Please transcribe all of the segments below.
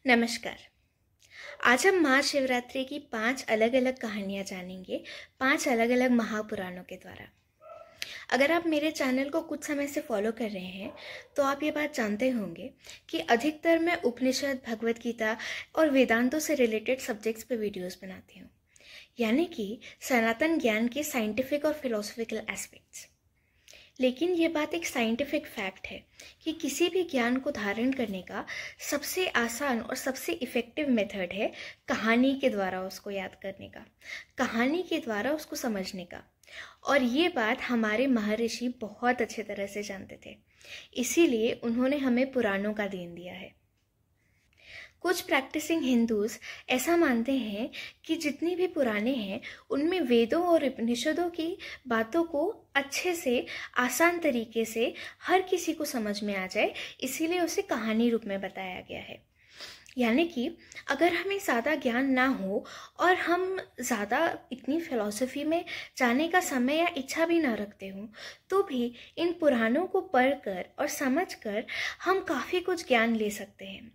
नमस्कार। आज हम महाशिवरात्रि की 5 अलग अलग कहानियाँ जानेंगे, 5 अलग अलग महापुराणों के द्वारा। अगर आप मेरे चैनल को कुछ समय से फॉलो कर रहे हैं तो आप ये बात जानते होंगे कि अधिकतर मैं उपनिषद, भगवत गीता और वेदांतों से रिलेटेड सब्जेक्ट्स पे वीडियोस बनाती हूँ, यानी कि सनातन ज्ञान के साइंटिफिक और फिलोसफिकल एस्पेक्ट्स। लेकिन ये बात एक साइंटिफिक फैक्ट है कि किसी भी ज्ञान को धारण करने का सबसे आसान और सबसे इफ़ेक्टिव मेथड है कहानी के द्वारा उसको याद करने का, कहानी के द्वारा उसको समझने का। और ये बात हमारे महर्षि बहुत अच्छे तरह से जानते थे, इसीलिए उन्होंने हमें पुराणों का देन दिया है। कुछ प्रैक्टिसिंग हिंदूज ऐसा मानते हैं कि जितनी भी पुराने हैं उनमें वेदों और उपनिषदों की बातों को अच्छे से, आसान तरीके से हर किसी को समझ में आ जाए, इसीलिए उसे कहानी रूप में बताया गया है। यानी कि अगर हमें ज़्यादा ज्ञान ना हो और हम ज़्यादा इतनी फिलॉसफी में जाने का समय या इच्छा भी ना रखते हों, तो भी इन पुराणों को पढ़कर और समझकर हम काफ़ी कुछ ज्ञान ले सकते हैं।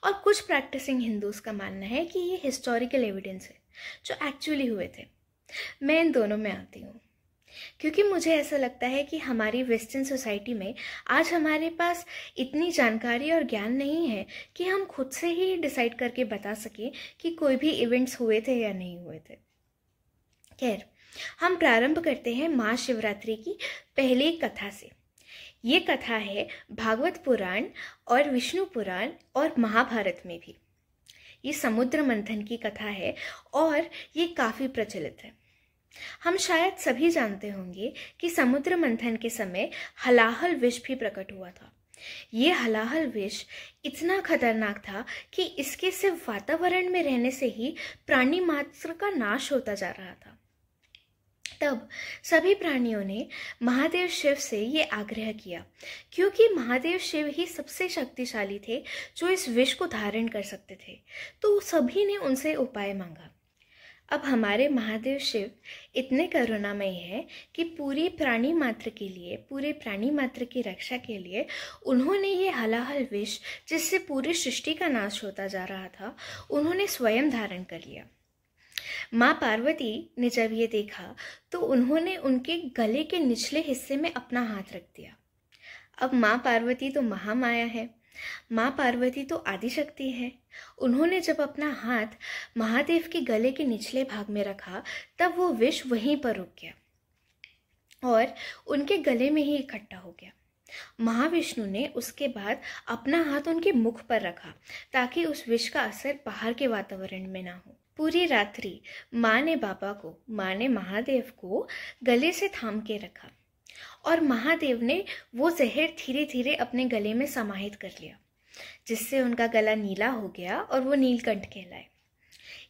और कुछ प्रैक्टिसिंग हिंदूज का मानना है कि ये हिस्टोरिकल एविडेंस है जो एक्चुअली हुए थे। मैं इन दोनों में आती हूँ, क्योंकि मुझे ऐसा लगता है कि हमारी वेस्टर्न सोसाइटी में आज हमारे पास इतनी जानकारी और ज्ञान नहीं है कि हम खुद से ही डिसाइड करके बता सकें कि कोई भी इवेंट्स हुए थे या नहीं हुए थे। खैर, हम प्रारंभ करते हैं महाशिवरात्रि की पहली कथा से। ये कथा है भागवत पुराण और विष्णु पुराण और महाभारत में भी। ये समुद्र मंथन की कथा है और ये काफ़ी प्रचलित है। हम शायद सभी जानते होंगे कि समुद्र मंथन के समय हलाहल विष भी प्रकट हुआ था। ये हलाहल विष इतना खतरनाक था कि इसके सिर्फ वातावरण में रहने से ही प्राणी मात्र का नाश होता जा रहा था। तब सभी प्राणियों ने महादेव शिव से ये आग्रह किया, क्योंकि महादेव शिव ही सबसे शक्तिशाली थे जो इस विष को धारण कर सकते थे। तो सभी ने उनसे उपाय मांगा। अब हमारे महादेव शिव इतने करुणामयी हैं कि पूरे प्राणी मात्र के लिए, पूरे प्राणी मात्र की रक्षा के लिए उन्होंने ये हलाहल विष, जिससे पूरी सृष्टि का नाश होता जा रहा था, उन्होंने स्वयं धारण कर लिया। माँ पार्वती ने जब ये देखा तो उन्होंने उनके गले के निचले हिस्से में अपना हाथ रख दिया। अब माँ पार्वती तो महामाया है, माँ पार्वती तो आदिशक्ति है। उन्होंने जब अपना हाथ महादेव के गले के निचले भाग में रखा तब वो विष वहीं पर रुक गया और उनके गले में ही इकट्ठा हो गया। महाविष्णु ने उसके बाद अपना हाथ उनके मुख पर रखा ताकि उस विष का असर बाहर के वातावरण में ना हो। पूरी रात्रि माँ ने माँ ने महादेव को गले से थाम के रखा और महादेव ने वो जहर धीरे धीरे अपने गले में समाहित कर लिया, जिससे उनका गला नीला हो गया और वो नीलकंठ कहलाए।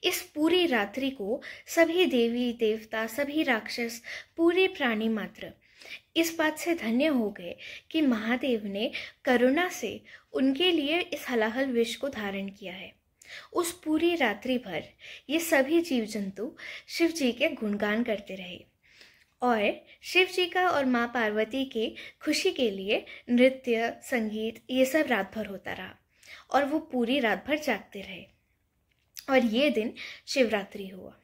इस पूरी रात्रि को सभी देवी देवता, सभी राक्षस, पूरे प्राणी मात्र इस बात से धन्य हो गए कि महादेव ने करुणा से उनके लिए इस हलाहल विष को धारण किया है। उस पूरी रात्रि भर ये सभी जीव जंतु शिव जी के गुणगान करते रहे और शिव जी का और माँ पार्वती के खुशी के लिए नृत्य, संगीत, ये सब रात भर होता रहा और वो पूरी रात भर जागते रहे और ये दिन शिवरात्रि हुआ।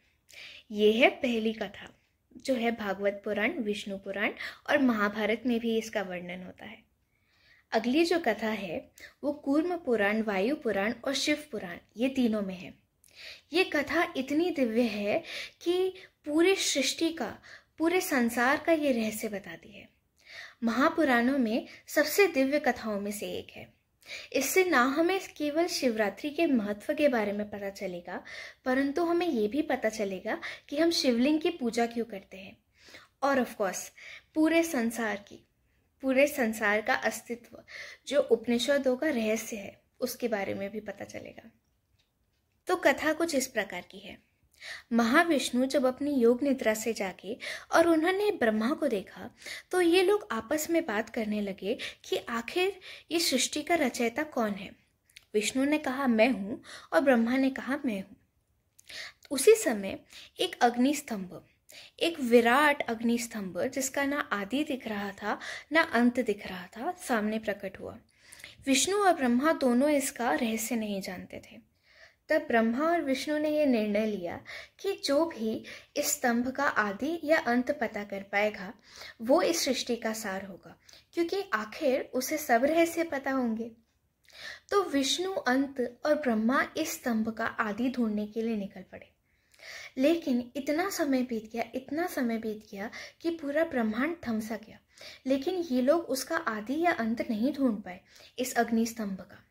ये है पहली कथा, जो है भागवत पुराण, विष्णु पुराण और महाभारत में भी इसका वर्णन होता है। अगली जो कथा है वो कूर्म पुराण, वायु पुराण और शिव पुराण, ये तीनों में है। ये कथा इतनी दिव्य है कि पूरे सृष्टि का, पूरे संसार का ये रहस्य बताती है। महापुराणों में सबसे दिव्य कथाओं में से एक है। इससे ना हमें केवल शिवरात्रि के महत्व के बारे में पता चलेगा, परंतु हमें ये भी पता चलेगा कि हम शिवलिंग की पूजा क्यों करते हैं और ऑफ कोर्स पूरे संसार का अस्तित्व, जो उपनिषदों का रहस्य है, उसके बारे में भी पता चलेगा। तो कथा कुछ इस प्रकार की है। महाविष्णु जब अपनी योग निद्रा से जागे और उन्होंने ब्रह्मा को देखा तो ये लोग आपस में बात करने लगे कि आखिर ये सृष्टि का रचयिता कौन है। विष्णु ने कहा मैं हूँ और ब्रह्मा ने कहा मैं हूँ। उसी समय एक विराट अग्निस्तंभ, जिसका ना आदि दिख रहा था ना अंत दिख रहा था, सामने प्रकट हुआ। विष्णु और ब्रह्मा दोनों इसका रहस्य नहीं जानते थे। तब ब्रह्मा और विष्णु ने यह निर्णय लिया कि जो भी इस स्तंभ का आदि या अंत पता कर पाएगा वो इस सृष्टि का सार होगा, क्योंकि आखिर उसे सब रहस्य पता होंगे। तो विष्णु अंत और ब्रह्मा इस स्तंभ का आदि ढूंढने के लिए निकल पड़े। लेकिन इतना समय बीत गया कि पूरा ब्रह्मांड थम सा गया, लेकिन ये लोग उसका आदि या अंत नहीं ढूंढ पाए इस अग्नि स्तंभ का।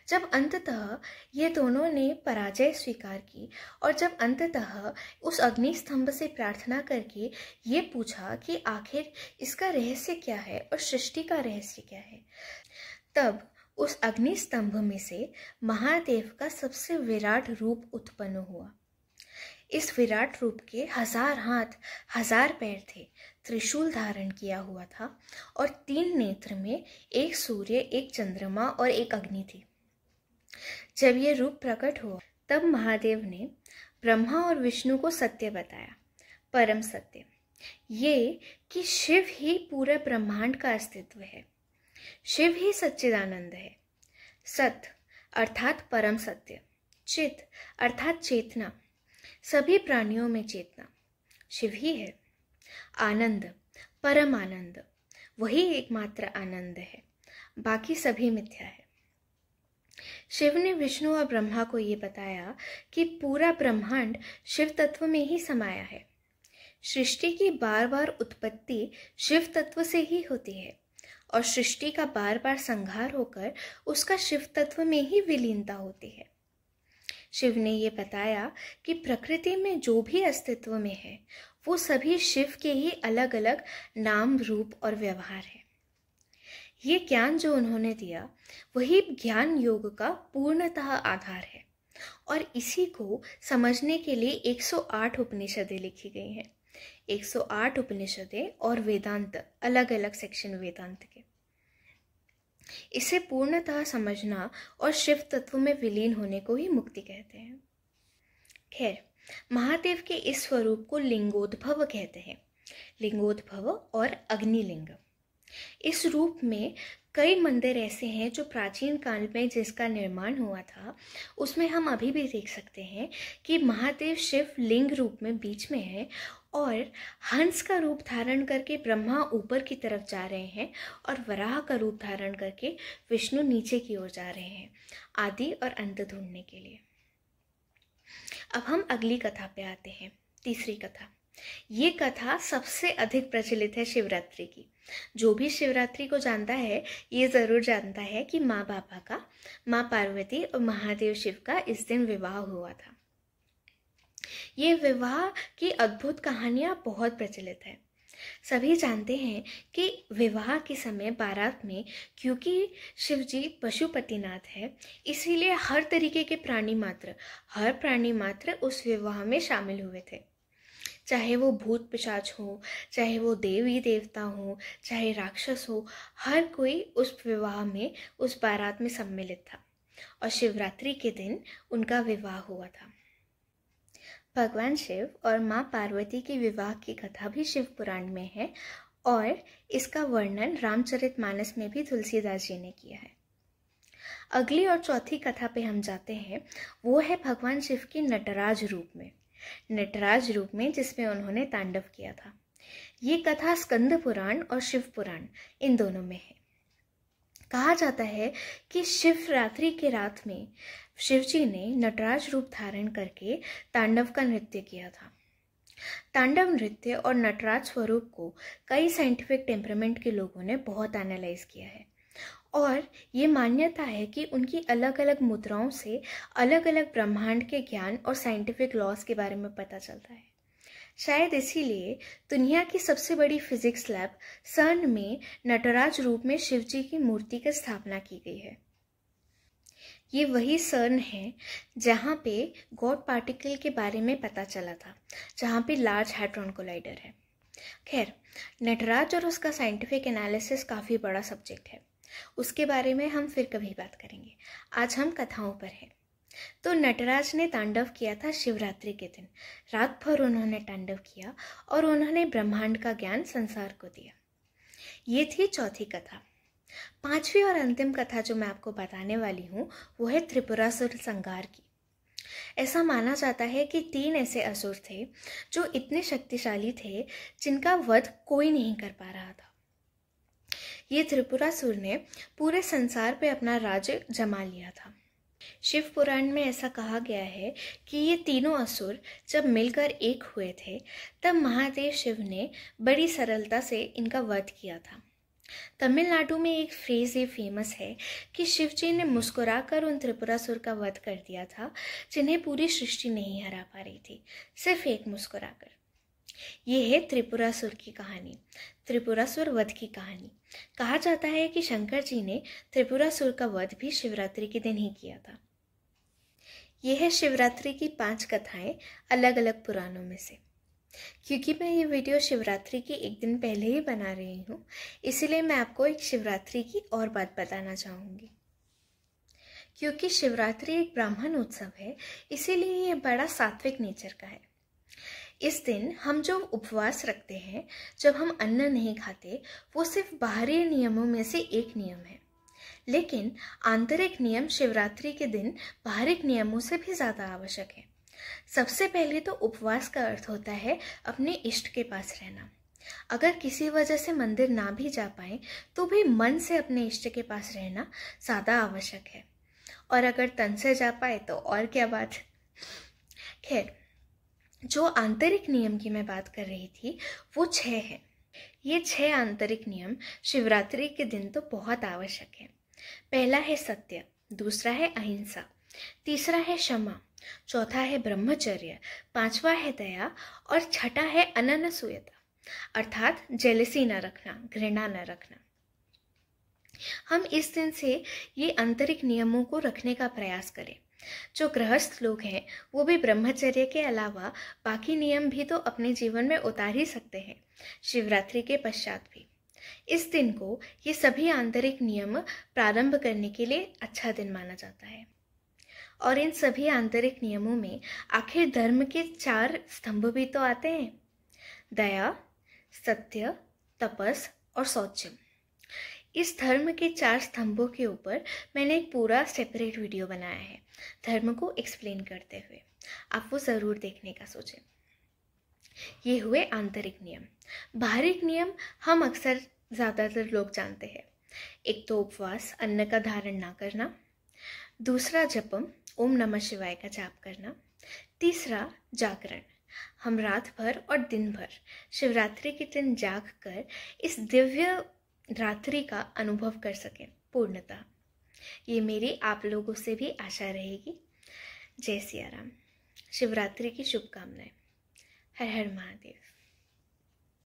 जब अंततः ये दोनों ने पराजय स्वीकार की और जब अंततः उस अग्नि स्तंभ से प्रार्थना करके ये पूछा कि आखिर इसका रहस्य क्या है और सृष्टि का रहस्य क्या है, तब उस अग्नि स्तंभ में से महादेव का सबसे विराट रूप उत्पन्न हुआ। इस विराट रूप के 1000 हाथ 1000 पैर थे, त्रिशूल धारण किया हुआ था और 3 नेत्र में एक सूर्य, एक चंद्रमा और एक अग्नि थी। जब ये रूप प्रकट हुआ तब महादेव ने ब्रह्मा और विष्णु को सत्य बताया, परम सत्य, ये कि शिव ही पूरे ब्रह्मांड का अस्तित्व है, शिव ही सच्चिदानंद है। सत्य अर्थात परम सत्य, चित अर्थात चेतना, सभी प्राणियों में चेतना शिव ही है। आनंद परम आनंद, वही एकमात्र आनंद है, बाकी सभी मिथ्या है। शिव ने विष्णु और ब्रह्मा को ये बताया कि पूरा ब्रह्मांड शिव तत्व में ही समाया है। सृष्टि की बार बार उत्पत्ति शिव तत्व से ही होती है और सृष्टि का बार बार संहार होकर उसका शिव तत्व में ही विलीनता होती है। शिव ने ये बताया कि प्रकृति में जो भी अस्तित्व में है वो सभी शिव के ही अलग अलग नाम, रूप और व्यवहार है। ये ज्ञान जो उन्होंने दिया वही ज्ञान योग का पूर्णतः आधार है और इसी को समझने के लिए 108 उपनिषदें लिखी गई हैं। 108 उपनिषदें और वेदांत, अलग अलग सेक्शन वेदांत के। इसे पूर्णतः समझना और शिव तत्व में विलीन होने को ही मुक्ति कहते हैं। खैर, महादेव के इस स्वरूप को लिंगोद्भव कहते हैं, लिंगोद्भव और अग्निलिंग। इस रूप में कई मंदिर ऐसे हैं जो प्राचीन काल में जिसका निर्माण हुआ था उसमें हम अभी भी देख सकते हैं कि महादेव शिव लिंग रूप में बीच में है और हंस का रूप धारण करके ब्रह्मा ऊपर की तरफ जा रहे हैं और वराह का रूप धारण करके विष्णु नीचे की ओर जा रहे हैं, आदि और अंत ढूंढने के लिए। अब हम अगली कथा पे आते हैं, तीसरी कथा। ये कथा सबसे अधिक प्रचलित है शिवरात्रि की। जो भी शिवरात्रि को जानता है ये ज़रूर जानता है कि माँ बाबा का, माँ पार्वती और महादेव शिव का इस दिन विवाह हुआ था। ये विवाह की अद्भुत कहानियाँ बहुत प्रचलित है। सभी जानते हैं कि विवाह के समय बारात में, क्योंकि शिवजी पशुपतिनाथ है, इसीलिए हर तरीके के हर प्राणी मात्र उस विवाह में शामिल हुए थे। चाहे वो भूत पिशाच हो, चाहे वो देवी देवता हो, चाहे राक्षस हो, हर कोई उस विवाह में, उस बारात में सम्मिलित था और शिवरात्रि के दिन उनका विवाह हुआ था। भगवान शिव और माँ पार्वती के विवाह की कथा भी शिव पुराण में है और इसका वर्णन रामचरितमानस में भी तुलसीदास जी ने किया है। अगली और चौथी कथा पे हम जाते हैं, वो है भगवान शिव के नटराज रूप में जिसमें उन्होंने तांडव किया था। ये कथा स्कंद पुराण और शिव पुराण इन दोनों में है। कहा जाता है कि शिवरात्रि के रात में शिवजी ने नटराज रूप धारण करके तांडव का नृत्य किया था। तांडव नृत्य और नटराज स्वरूप को कई साइंटिफिक टेम्परामेंट के लोगों ने बहुत एनालाइज किया है और ये मान्यता है कि उनकी अलग अलग मुद्राओं से अलग अलग ब्रह्मांड के ज्ञान और साइंटिफिक लॉज के बारे में पता चलता है। शायद इसीलिए दुनिया की सबसे बड़ी फिजिक्स लैब सर्न में नटराज रूप में शिवजी की मूर्ति की स्थापना की गई है। ये वही सर्न है जहाँ पे गॉड पार्टिकल के बारे में पता चला था, जहाँ पे लार्ज हैड्रॉन कोलाइडर है। खैर, नटराज और उसका साइंटिफिक एनालिसिस काफ़ी बड़ा सब्जेक्ट है, उसके बारे में हम फिर कभी बात करेंगे। आज हम कथाओं पर हैं। तो नटराज ने तांडव किया था शिवरात्रि के दिन। रात भर उन्होंने तांडव किया और उन्होंने ब्रह्मांड का ज्ञान संसार को दिया। ये थी चौथी कथा। पांचवी और अंतिम कथा जो मैं आपको बताने वाली हूँ वो है त्रिपुरासुर संहार की। ऐसा माना जाता है कि 3 ऐसे असुर थे जो इतने शक्तिशाली थे जिनका वध कोई नहीं कर पा रहा था। ये त्रिपुरासुर ने पूरे संसार पे अपना राज्य जमा लिया था। शिव पुराण में ऐसा कहा गया है कि ये तीनों असुर जब मिलकर एक हुए थे तब महादेव शिव ने बड़ी सरलता से इनका वध किया था। तमिलनाडु में एक फ्रेज ये फेमस है कि शिव जी ने मुस्कुराकर उन त्रिपुरासुर का वध कर दिया था जिन्हें पूरी सृष्टि नहीं हरा पा रही थी, सिर्फ एक मुस्कुराकर। ये है त्रिपुरासुर की कहानी, त्रिपुरासुर वध की कहानी। कहा जाता है कि शंकर जी ने त्रिपुरासुर का वध भी शिवरात्रि के दिन ही किया था। ये है शिवरात्रि की 5 कथाएं अलग अलग पुराणों में से। क्योंकि मैं ये वीडियो शिवरात्रि के एक दिन पहले ही बना रही हूँ, इसीलिए मैं आपको एक शिवरात्रि की और बात बताना चाहूँगी। क्योंकि शिवरात्रि एक ब्राह्मण उत्सव है, इसीलिए ये बड़ा सात्विक नेचर का है। इस दिन हम जो उपवास रखते हैं, जब हम अन्न नहीं खाते, वो सिर्फ बाहरी नियमों में से एक नियम है। लेकिन आंतरिक नियम शिवरात्रि के दिन बाहरी नियमों से भी ज़्यादा आवश्यक है। सबसे पहले तो उपवास का अर्थ होता है अपने इष्ट के पास रहना। अगर किसी वजह से मंदिर ना भी जा पाए तो भी मन से अपने इष्ट के पास रहना ज़्यादा आवश्यक है, और अगर तन से जा पाए तो और क्या बात। खैर, जो आंतरिक नियम की मैं बात कर रही थी वो 6 है। ये 6 आंतरिक नियम शिवरात्रि के दिन तो बहुत आवश्यक है। पहला है सत्य, दूसरा है अहिंसा, तीसरा है क्षमा, चौथा है ब्रह्मचर्य, 5वां है दया और छठा है अननसूयता, अर्थात जेलसी न रखना, घृणा न रखना। हम इस दिन से ये आंतरिक नियमों को रखने का प्रयास करें। जो गृहस्थ लोग हैं वो भी ब्रह्मचर्य के अलावा बाकी नियम भी तो अपने जीवन में उतार ही सकते हैं, शिवरात्रि के पश्चात भी। इस दिन को ये सभी आंतरिक नियम प्रारंभ करने के लिए अच्छा दिन माना जाता है। और इन सभी आंतरिक नियमों में आखिर धर्म के 4 स्तंभ भी तो आते हैं, दया, सत्य, तपस और शौचम। इस धर्म के 4 स्तंभों के ऊपर मैंने एक पूरा सेपरेट वीडियो बनाया है धर्म को एक्सप्लेन करते हुए, आप वो ज़रूर देखने का सोचें। ये हुए आंतरिक नियम। बाहरी नियम हम अक्सर ज़्यादातर लोग जानते हैं। एक तो उपवास, अन्न का धारण ना करना, दूसरा जपम, ओम नमः शिवाय का जाप करना, तीसरा जागरण, हम रात भर और दिन भर शिवरात्रि के दिन जाग कर इस दिव्य रात्रि का अनुभव कर सकें पूर्णतः। ये मेरी आप लोगों से भी आशा रहेगी। जय सिया राम। शिवरात्रि की शुभकामनाएं। हर हर महादेव।